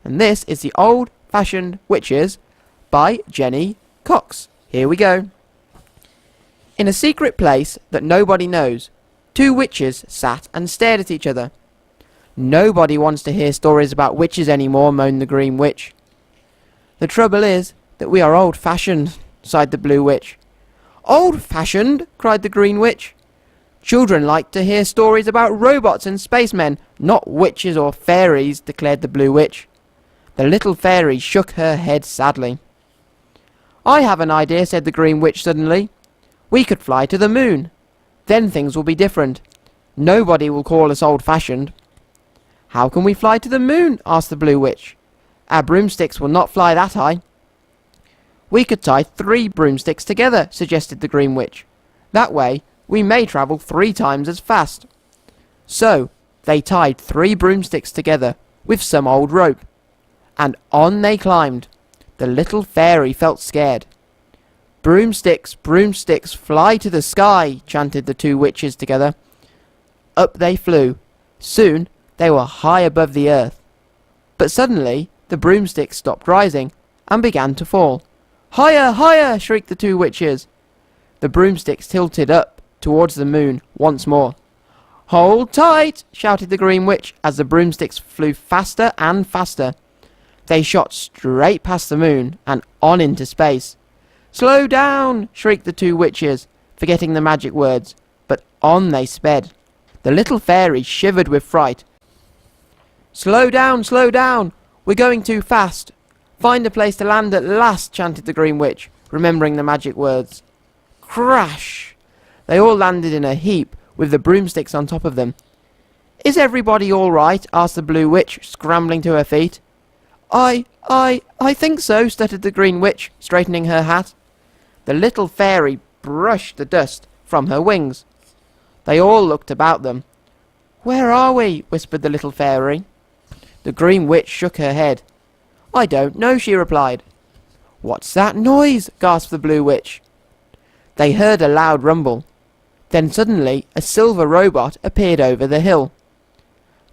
and this is the Old-Fashioned Witches by Jenny Cox. Here we go. In a secret place that nobody knows, two witches sat and stared at each other. Nobody wants to hear stories about witches anymore, moaned the Green Witch. The trouble is that we are old-fashioned, sighed the Blue Witch. Old-fashioned? Cried the Green Witch. Children like to hear stories about robots and spacemen, not witches or fairies, declared the Blue Witch. The little fairy shook her head sadly. I have an idea, said the Green Witch suddenly. We could fly to the moon. Then things will be different. Nobody will call us old-fashioned. How can we fly to the moon? Asked the Blue Witch. Our broomsticks will not fly that high. We could tie 3 broomsticks together, suggested the Green Witch. That way we may travel 3 times as fast. So they tied 3 broomsticks together with some old rope, and on they climbed. The little fairy felt scared. Broomsticks, broomsticks, fly to the sky, chanted the 2 witches together. Up they flew. Soon they were high above the earth. But suddenly the broomsticks stopped rising and began to fall. Higher, higher, shrieked the 2 witches. The broomsticks tilted up towards the moon once more. Hold tight, shouted the Green Witch as the broomsticks flew faster and faster. They shot straight past the moon and on into space. Slow down, shrieked the 2 witches, forgetting the magic words, but on they sped. The little fairy shivered with fright. Slow down, we're going too fast. Find a place to land at last, chanted the Green Witch, remembering the magic words. Crash! They all landed in a heap, with the broomsticks on top of them. Is everybody all right? Asked the Blue Witch, scrambling to her feet. I think so, stuttered the Green Witch, straightening her hat. The little fairy brushed the dust from her wings. They all looked about them. Where are we? Whispered the little fairy. The Green Witch shook her head. I don't know, she replied. What's that noise? Gasped the Blue Witch. They heard a loud rumble. Then suddenly a silver robot appeared over the hill.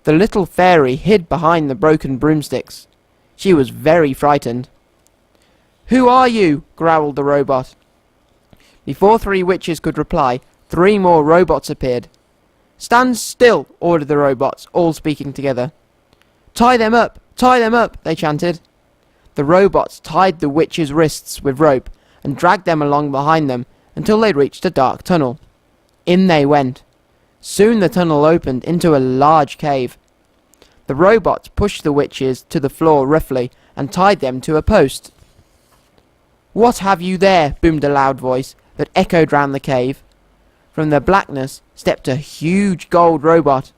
The little fairy hid behind the broken broomsticks. She was very frightened. Who are you? Growled the robot. Before 3 witches could reply, 3 more robots appeared. Stand still, ordered the robots, all speaking together. Tie them up, they chanted. The robots tied the witches' wrists with rope and dragged them along behind them until they reached a dark tunnel. In they went. Soon the tunnel opened into a large cave. The robots pushed the witches to the floor roughly and tied them to a post. What have you there? Boomed a loud voice that echoed round the cave. From the blackness stepped a huge gold robot.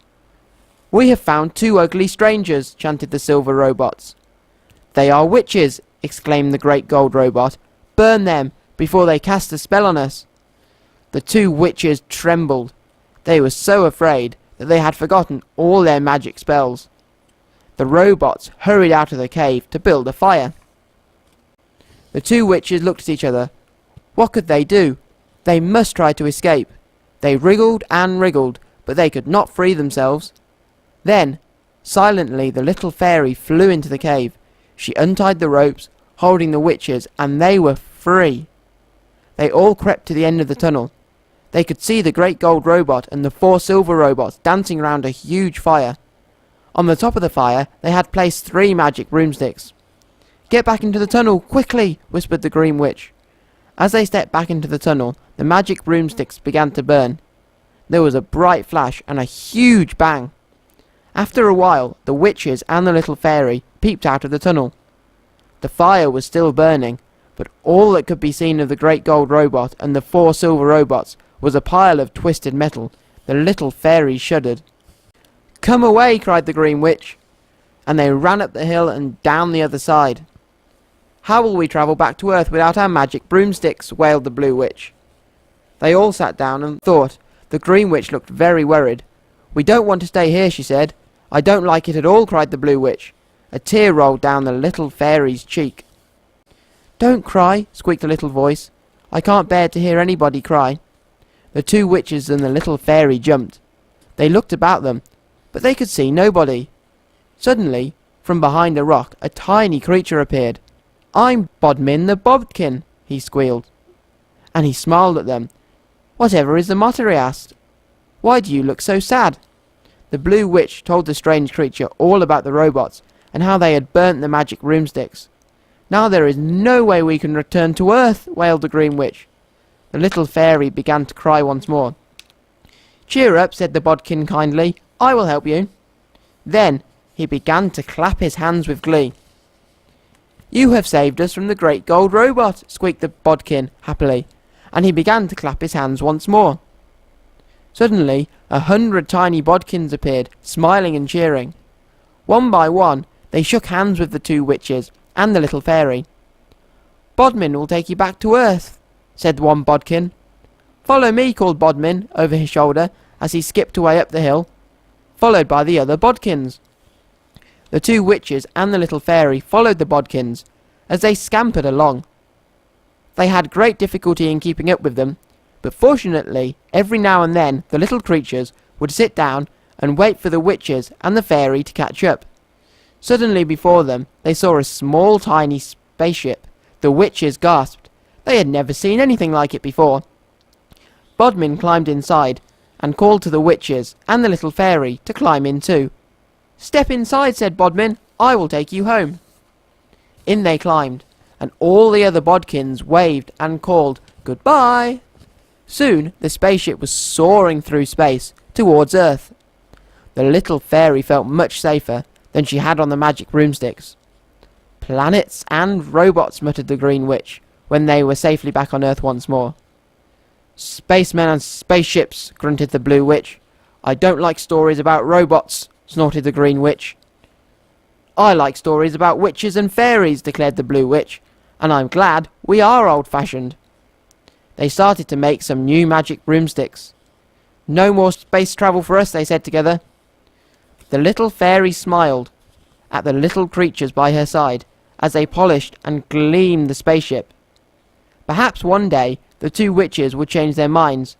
We have found 2 ugly strangers, chanted the silver robots. They are witches, exclaimed the great gold robot. Burn them before they cast a spell on us. The 2 witches trembled. They were so afraid that they had forgotten all their magic spells. The robots hurried out of the cave to build a fire. The 2 witches looked at each other. What could they do? They must try to escape. They wriggled and wriggled, but they could not free themselves. Then, silently, the little fairy flew into the cave. She untied the ropes, holding the witches, and they were free. They all crept to the end of the tunnel. They could see the great gold robot and the 4 silver robots dancing round a huge fire. On the top of the fire, they had placed 3 magic broomsticks. Get back into the tunnel, quickly, whispered the Green Witch. As they stepped back into the tunnel, the magic broomsticks began to burn. There was a bright flash and a huge bang. After a while, the witches and the little fairy peeped out of the tunnel. The fire was still burning, but all that could be seen of the great gold robot and the 4 silver robots was a pile of twisted metal. The little fairy shuddered. Come away, cried the Green Witch, and they ran up the hill and down the other side. How will we travel back to Earth without our magic broomsticks? Wailed the Blue Witch. They all sat down and thought. The Green Witch looked very worried. We don't want to stay here, she said. I don't like it at all, cried the Blue Witch. A tear rolled down the little fairy's cheek. Don't cry, squeaked a little voice. I can't bear to hear anybody cry. The 2 witches and the little fairy jumped. They looked about them, but they could see nobody. Suddenly, From behind a rock, a tiny creature appeared. "I'm Bodmin the Bodkin," he squealed. And he smiled at them. "Whatever is the matter?" he asked. "Why do you look so sad?" The Blue Witch told the strange creature all about the robots and how they had burnt the magic broomsticks. "Now there is no way we can return to Earth," wailed the Green Witch. The little fairy began to cry once more. "Cheer up," said the Bodkin kindly. "I will help you." Then he began to clap his hands with glee. "You have saved us from the great gold robot," squeaked the Bodkin happily, and he began to clap his hands once more. Suddenly 100 tiny bodkins appeared, smiling and cheering. One by one, they shook hands with the two witches and the little fairy. "Bodmin will take you back to Earth," said one bodkin. "Follow me," called Bodmin over his shoulder as he skipped away up the hill, followed by the other bodkins. The two witches and the little fairy followed the bodkins as they scampered along. They had great difficulty in keeping up with them, but fortunately every now and then the little creatures would sit down and wait for the witches and the fairy to catch up. Suddenly before them they saw a small tiny spaceship. The witches gasped. They had never seen anything like it before. Bodmin climbed inside and called to the witches and the little fairy to climb in too. "Step inside," said Bodmin. "I will take you home." In they climbed, and all the other bodkins waved and called goodbye. Soon the spaceship was soaring through space towards Earth. The little fairy felt much safer than she had on the magic broomsticks. "Planets and robots," muttered the Green Witch when they were safely back on Earth once more. "Spacemen and spaceships," grunted the Blue Witch. "I don't like stories about robots," snorted the Green Witch. "I like stories about witches and fairies," declared the Blue Witch, "and I'm glad we are old-fashioned." They started to make some new magic broomsticks. "No more space travel for us," they said together. The little fairy smiled at the little creatures by her side as they polished and gleamed the spaceship. Perhaps one day the two witches would change their minds,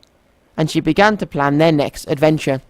and she began to plan their next adventure.